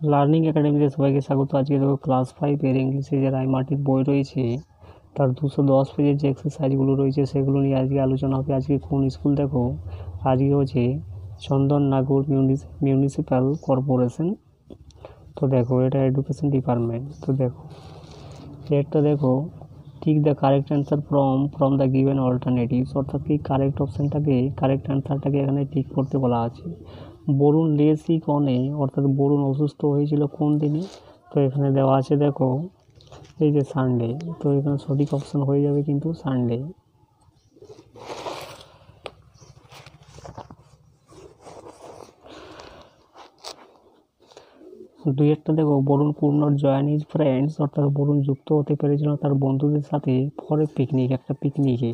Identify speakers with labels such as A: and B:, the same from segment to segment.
A: Learning একাডেমিতে সবাইকে স্বাগত। আজকে দেখো ক্লাস 5-এর ইংলিশে যে রায়মার্টিন বই রয়েছে তার 210 পেজের যে এক্সারসাইজগুলো রয়েছে সেগুলো নিয়ে আজকে আলোচনা হবে। আজকে কোন স্কুল দেখো, আজকে হচ্ছে চন্দননগর মিউনিসিপ্যাল কর্পোরেশন। তো দেখো এটা এডুকেশন ডিপার্টমেন্ট। তো দেখো এরটা দেখো, ঠিক the correct answer from the given alternatives, অর্থাৎ কি কারেক্ট অপশানটাকে, কারেক্ট অ্যান্সারটাকে এখানে ঠিক করতে বলা আছে। বরুণ লেসি কনে, অর্থাৎ বরুণ অসুস্থ হয়েছিল কোন দিনে, তো এখানে দেওয়া আছে দেখো এই যে সানডে। তো এখানে সঠিক অপশান হয়ে যাবে কিন্তু সানডে। দুই একটা দেখো, Varun could join his friends, অর্থাৎ বরুণ যুক্ত হতে পেরেছিল তার বন্ধুদের সাথে ফর এ পিকনিক, একটা পিকনিকে।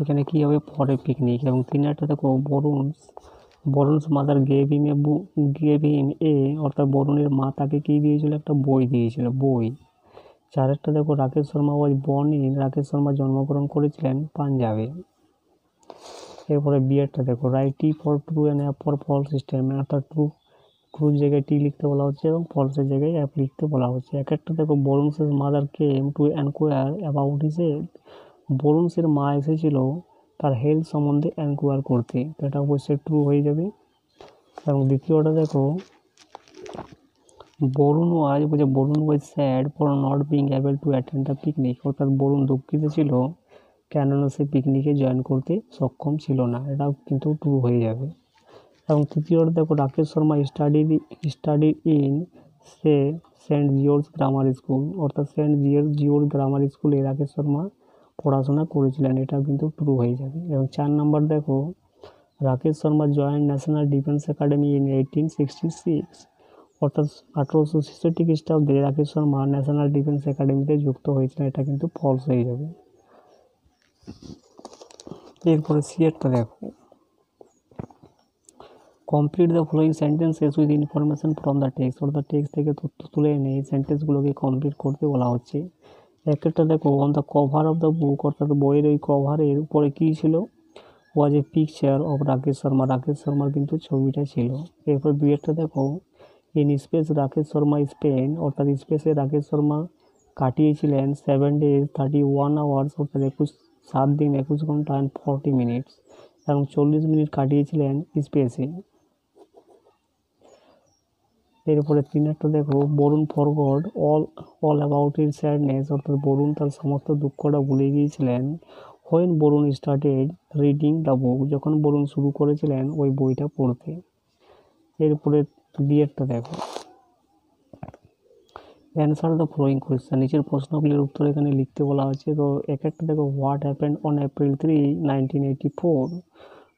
A: এখানে কী হবে, ফর এ পিকনিক। এবং তিন একটা দেখো, বরুণস মাদার গেভ হিম এ, অর্থাৎ বরুণের মা তাকে কী দিয়েছিল, একটা বই দিয়েছিল, বই। চার একটা দেখো, Rakesh Sharma was born in, Rakesh Sharma জন্মগ্রহণ করেছিলেন পাঞ্জাবে। এরপরে বিয়েরটা দেখো, write T for true and F for false statement, অর্থাৎ ট্রুর জায়গায় টি লিখতে বলা হচ্ছে এবং ফলসের জায়গায় অ্যাপ লিখতে বলা হচ্ছে। এক একটা দেখো, বরুণসের mother came to enquire about his health, বরুণসের মা এসেছিল তার হেলথ সম্বন্ধে এনকোয়ার করতে, তো এটা অবশ্যই ট্রু হয়ে যাবে। এবং দ্বিতীয়টা দেখো, Varun was sad for not being able to attend the picnic, অর্থাৎ বরুণ দুঃখিত ছিল কেননা সে পিকনিকে জয়েন করতে সক্ষম ছিল না, এটাও কিন্তু ট্রু হয়ে যাবে। এবং তৃতীয়টা দেখো, Rakesh Sharma study in saint George grammar school, অর্থাৎ সেন্ট জিওর্জ গ্রামার স্কুলে রাকেশ শর্মা পড়াশোনা করেছিলেন, এটা কিন্তু ট্রু হয়ে যাবে। এবং 4 নম্বর দেখো, Rakesh Sharma joint national defence academy in 1866, অর্থাৎ 1866 খ্রিস্টাব্দে রাকেশ শর্মা ন্যাশনাল ডিফেন্স একাডেমিতে যুক্ত হয়েছিলেন, এটা কিন্তু ফলস হয়ে যাবে। এরপরে সিএরটা দেখো, complete the following sentences with information from the text, অর্থাৎ টেক্সট থেকে তথ্য তুলে এনে এই সেন্টেন্সগুলোকে কমপ্লিট করতে বলা হচ্ছে। একটা দেখো, on the cover of the book, অর্থাৎ বইয়ের ওই কভারের উপরে কী ছিল, was a picture of Rakesh Sharma, Rakesh শর্মার কিন্তু ছবিটা ছিল। এরপর দুই একটা দেখো, in space Rakesh Sharma spent, অর্থাৎ স্পেসে রাকেশ শর্মা কাটিয়েছিলেন 7 days 31 hours, অর্থাৎ 7 দিন 21 ঘন্টা অ্যান্ড 40 মিনিটস, এবং 40 মিনিট কাটিয়েছিলেন স্পেসে। এরপরে তিন একটা দেখো, Varun forgot all about it sadness, অর্থাৎ বরুণ তার সমস্ত দুঃখটা ভুলে গিয়েছিলেন when Varun started reading the book, যখন বরুণ শুরু করেছিলেন ওই বইটা পড়তে। এরপরে একটা দেখো, অ্যান্সার দ্য ফলোয়িং কোয়েশ্চেন, নিচের প্রশ্নগুলির উত্তর এখানে লিখতে বলা হচ্ছে। তো একটা দেখো, হোয়াট হ্যাপেন্ড অন এপ্রিল 3, 1984,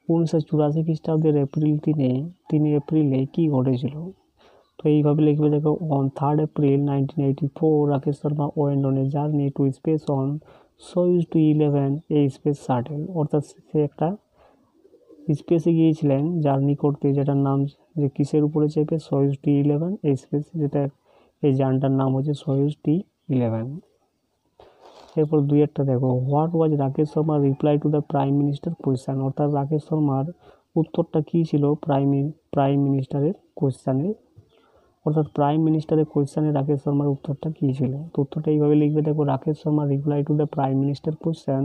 A: 1984 খ্রিস্টাব্দের এপ্রিল 3 এপ্রিলে কী ঘটেছিল। তো এইভাবে লিখবে দেখো, on 3rd April 1984 Rakesh Sharma went on a journey to space on Soyuz T11 a space shuttle, অর্থাৎ সে একটা স্পেসে গিয়েছিলেন জার্নি করতে, যেটার নাম যে কিসের উপরে চেপে, সোয়ুজ T11 এই স্পেস, যেটা এই যানটার নাম হচ্ছে সোয়ুজ T11। এরপর একটা দেখো, হোয়াট ওয়াজ রাকেশ শর্মার reply to the prime minister question, অর্থাৎ রাকেশ শর্মার উত্তরটা কী ছিল প্রাইম মিনিস্টারের কোয়েশ্চানের, অর্থাৎ প্রাইম মিনিস্টারের কোয়েশ্চানে রাকেশ শর্মার উত্তরটা কী ছিল। তো উত্তরটা এইভাবে লিখবে দেখো, Rakesh Sharma reply to the prime minister question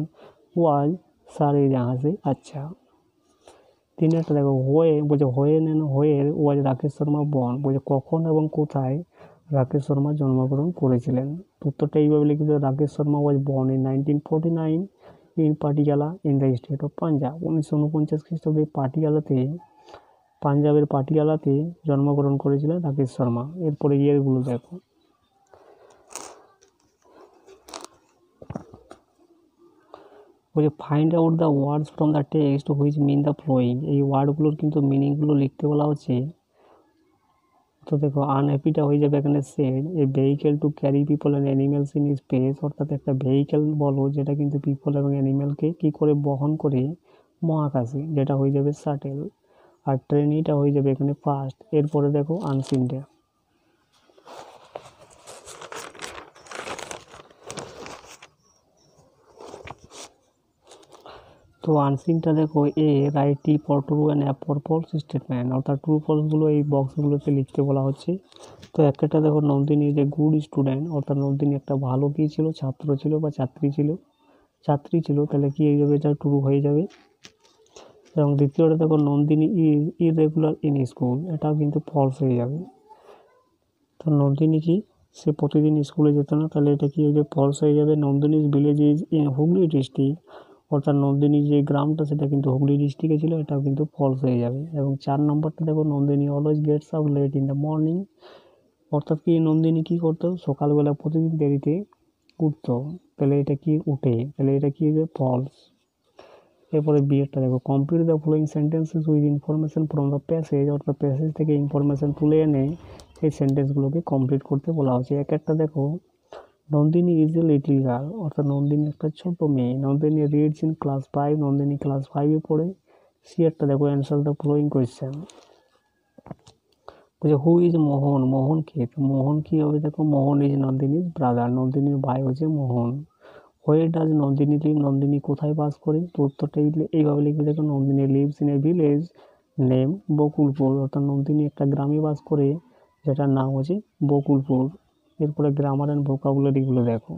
A: was sir এই জাহাঁ সে আচ্ছা। একটা দেখো, where was Rakesh Sharma born, বলছে কখন এবং কোথায় রাকেশ শর্মা জন্মগ্রহণ করেছিলেন। উত্তরটা এইভাবে লিখবে, Rakesh Sharma was born in 1949 in Patiala in the state of Punjab, 1949 খ্রিস্টাব্দে পাঞ্জাবের পাটিয়ালাতে জন্মগ্রহণ করেছিলেন রাকেশ শর্মা। এরপরে ইয়েরগুলো দেখো, বলছে find out the words from the text which mean the following, এই ওয়ার্ডগুলোর কিন্তু মিনিংগুলো লিখতে বলা হচ্ছে। তো দেখো, আনহ্যাপিটা হয়ে যাবে এখানে said, a vehicle to carry people and animals in space, অর্থাৎ একটা ভেহিকেল বলো যেটা কিন্তু পিপল এবং অ্যানিমেলকে কী করে বহন করে মহাকাশে, যেটা হয়ে যাবে শাটেল। আর ট্রেনিটা হয়ে যাবে এখানে ফাস্ট। এরপরে দেখো আনসিনটা, তো তো আনসিনটা দেখো A write T for true and F for false statement, অর্থাৎ ট্রু ফলসগুলো এই বক্সগুলোতে লিখতে বলা হচ্ছে। তো একটা দেখো নন্দিনী যে গুড স্টুডেন্ট, অর্থাৎ নন্দিনী একটা ভালো কি ছিল, ছাত্র ছিল বা ছাত্রী ছিল, তাহলে কি হয়ে যাবে, এটা ট্রু হয়ে যাবে। এবং দ্বিতীয়টা দেখো Nandini is irregular in school, এটাও কিন্তু ফলস হয়ে যাবে। তো নন্দিনী কি, সে প্রতিদিন স্কুলে যেত না, তাহলে এটা কি হয়ে যাবে, ফলস হয়ে যাবে। Nandini's village is in Hooghly district, অর্থাৎ নন্দিনী যে গ্রামটা সেটা কিন্তু হুগলি ডিস্ট্রিক্টে ছিল, এটাও কিন্তু ফলস হয়ে যাবে। এবং 4 নম্বরটা দেখো Nandini always gets up late in the morning, অর্থাৎ কি নন্দিনী কি করতো, সকালবেলা প্রতিদিন দেরিতে উঠতো, তাহলে এটা কি উঠে, তাহলে এটা কি হবে, ফলস। এরপরে বিয়েরটা দেখো complete the following sentences with information from the passage, অর্থাৎ প্যাসেজ থেকে ইনফরমেশন তুলে এনে এই সেন্টেন্সগুলোকে কমপ্লিট করতে বলা হচ্ছে। একটা দেখো Nandini is a little girl, অর্থাৎ নন্দিনী একটা ছোট মেয়ে। Nandini reads in class 5, Nandini class 5-এ পড়ে। একটা দেখো অ্যান্সার দ্য ফলোয়িং কোয়েশ্চেন, বলছে হু ইজ মোহন, মোহন কে, তো মোহন কি হবে, দেখো মোহন ইজ নন্দিনীর ব্রাদার, নন্দিনীর ভাই হচ্ছে Mohan. Where does Nandini live, Nandini কোথায় বাস করে, তো উত্তরটা এইভাবে লিখবে, দেখো Nandini lives in a village name Bakulpur, অর্থাৎ নন্দিনী একটা গ্রামে বাস করে যেটার নাম হচ্ছে বকুলপুর। এরপরে গ্রামার অ্যান্ড ভোকাবুলারিগুলো দেখো।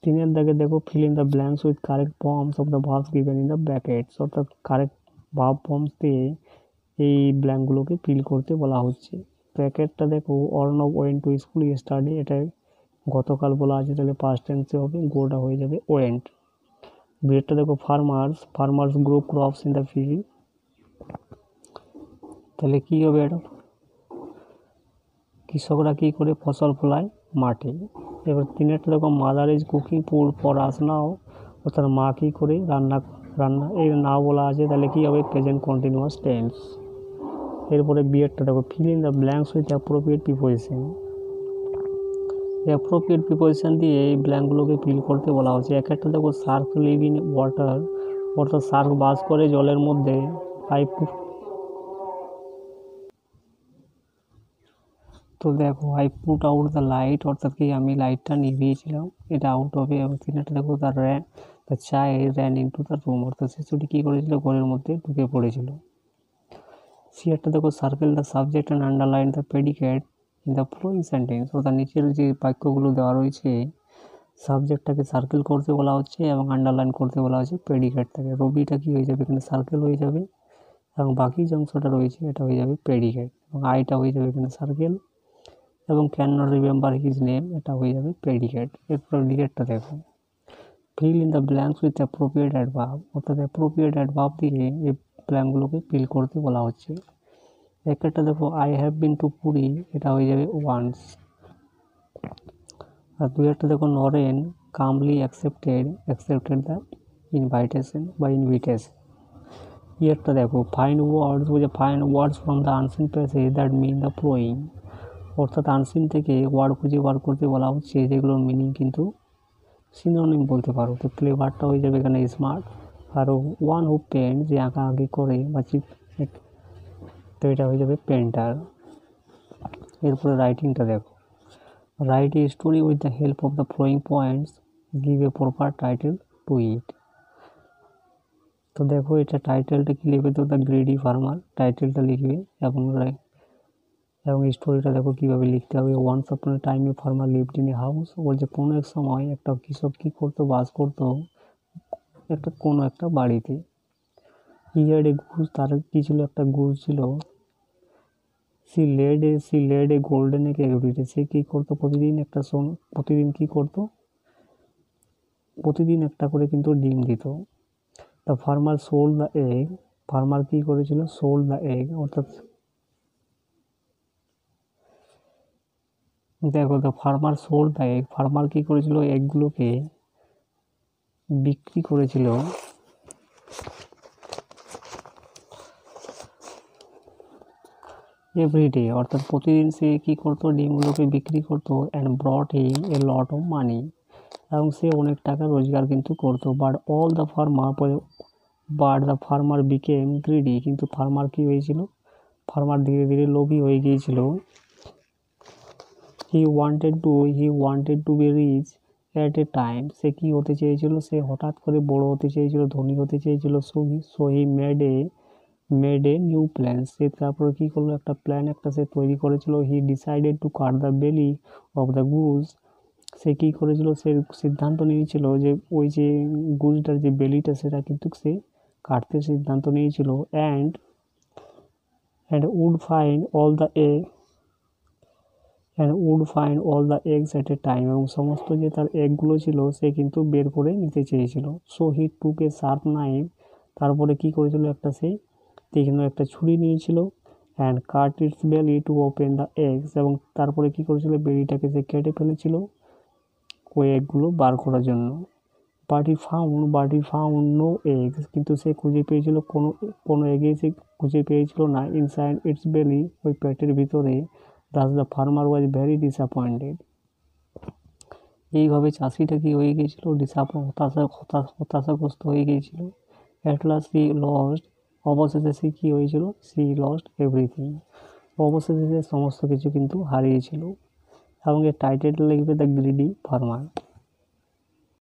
A: 3 দাগে দেখো fill in the blanks with correct forms of the verbs given in the brackets, অর্থাৎ কারেক্ট ভার্ব ফর্মস দিয়ে এই ব্ল্যাঙ্কগুলোকে ফিল করতে বলা হচ্ছে। ব্র্যাকেটটা দেখো Arnab went to school yesterday, এটা গতকাল বলা আছে, তাহলে পাস্ট টেন্সে হবে, গোটা হয়ে যাবে ওয়েন্ট। বিয়েরটা দেখো farmers grow crops in the field, তাহলে কি হবে, এটা কৃষকরা কি করে ফসল ফলায় মাঠে। এবার 3 দেখো mother is cooking food for us now, অর্থাৎ মা কি করে রান্না এই নাও বলা আছে, তাহলে কি হবে, প্রেজেন্ট কন্টিনিউয়াস টেন্স। এরপরে বিয়েরটা দেখো fill in the blanks with appropriate preposition, appropriate preposition দিয়ে এই ব্ল্যাঙ্কগুলোকে ফিল করতে বলা হচ্ছে। একটা দেখো শার্ক লিভ ইন ওয়াটার, অর্থাৎ শার্ক বাস করে জলের মধ্যে। তো দেখো I put out the light, অর্থাৎ কি আমি লাইটটা নিভিয়েছিলাম, এটা আউট হবে। এবং 3 দেখো the child ran into the room, অর্থাৎ শিশুটি কী করেছিল, ঘরের মধ্যে ঢুকে পড়েছিল। একটা দেখো circle the subject and underline the predicate in the following sentence, অর্থাৎ নিচের যে বাক্যগুলো দেওয়া রয়েছে সাবজেক্টটাকে সার্কেল করতে বলা হচ্ছে এবং আন্ডারলাইন করতে বলা হচ্ছে প্রেডিকেটটাকে। রবিটা কি হয়ে যাবে, এখানে সার্কেল হয়ে যাবে, এবং বাকি যে অংশটা রয়েছে এটা হয়ে যাবে প্রেডিকেট, এবং আইটা হয়ে যাবে এখানে সার্কেল, এবং can not remember his name, এটা হয়ে যাবে প্রেডিকেট। এর প্রেডিকেটটা দেখো fill in the blanks with appropriate adverb, অর্থাৎ অ্যাপ্রোপ্রিয়েট অ্যাডভার্ব দিয়ে এই ব্ল্যাঙ্কগুলোকে ফিল করতে বলা হচ্ছে। একটা দেখো I have been to Puri, এটা হয়ে যাবে ওয়ান্স। আর 2 দেখো Naren calmly accepted the invitation বা ইনভিটেশন। একটা দেখো ফাইন্ড ওয়ার্ডস, বলছে find words from the unseen passage that mean the following, অর্থাৎ আনসিন থেকে ওয়ার্ড খুঁজে বার করতে বলা হচ্ছে যেগুলোর মিনিং কিন্তু সিনোনিম বলতে পারো। তো ক্লেভারটা হয়ে যাবে এখানে স্মার্ট, আর ওয়ান হু পেন্ট, যে আঁকাআঁকি করে বা তো এটা হয়ে যাবে পেন্টার। এরপরে রাইটিংটা দেখো write a story with the help of the following points, give a proper title to it. তো দেখো এটা টাইটেলটা কি লিখবে, তো দ্য গ্রেডি ফার্মার টাইটেলটা লিখবে, এবং স্টোরিটা দেখো কীভাবে লিখতে হবে। Once upon a time a farmer lived in a house, বলছে কোনো এক সময় একটা কৃষক কী করতো, বাস করতো কোনো একটা বাড়িতে। হিয়ার এ গুজ, তার কী ছিল, একটা গুজ ছিল। She laid a golden egg every day, সে কী করতো, প্রতিদিন কী করতো, প্রতিদিন একটা করে কিন্তু ডিম দিত। The farmer sold the egg, farmer কী করেছিল, সোল্ড দ্য এগ, অর্থাৎ দেখো the farmer sold the egg, farmer কী করেছিল, এগগুলোকে বিক্রি করেছিল এভরিডে, অর্থাৎ প্রতিদিন সে কী করতো, ডিমগুলোকে বিক্রি করতো। And brought him A lot of money, এবং সে অনেক টাকা রোজগার কিন্তু করতো। But the farmer became greedy, কিন্তু ফার্মার কী হয়েছিল, ফার্মার ধীরে ধীরে লোভী হয়ে গিয়েছিল। He wanted to be rich at a time, সে কি হতে চেয়েছিল, সে হঠাৎ করে বড় হতে চেয়েছিল, ধনী হতে চেয়েছিল। So he made a new plan, সে তারপরে কি করলো, একটা প্ল্যান সে তৈরি করেছিল। He decided to cut the belly of the goose, সে কী করেছিল, সে সিদ্ধান্ত নিয়েছিল যে ওই যে গুজটার যে বেলিটা সেটা কিন্তু সে কাটতে সিদ্ধান্ত নিয়েছিল। And would find all the eggs at a time, এবং সমস্ত যে তার এগগুলো ছিল সে কিন্তু বের করে নিতে চেয়েছিল। সো হি টুক এ শার্প নাইফ, তারপরে কি করেছিল, সে তীক্ষ্ণ একটা ছুরি নিয়েছিল। অ্যান্ড কাট ইটস বেলি টু ওপেন দ্য এগস, এবং তারপরে কি করেছিল, বেলিটাকে সে কেটে ফেলেছিল ওই এগগুলো বার করার জন্য। But he found no eggs, কিন্তু সে খুঁজে পেয়েছিল কোনো এগে সে খুঁজে পেয়েছিল না। ইনসাইড ইটস বেলি, ওই পেটের ভিতরে। Das the farmer was very disappointed, এইভাবে চাষিটা কি হয়ে গিয়েছিল, হতাশাগ্রস্ত হয়ে গিয়েছিল। অ্যাট লাস্ট হি লস্ট, অবশেষে সে কী হয়েছিল, সি লস্ট এভরিথিং, অবশেষে সে সমস্ত কিছু কিন্তু হারিয়েছিল। এবং এর টাইটেল লিখবে দ্য গ্রিডি ফার্মার।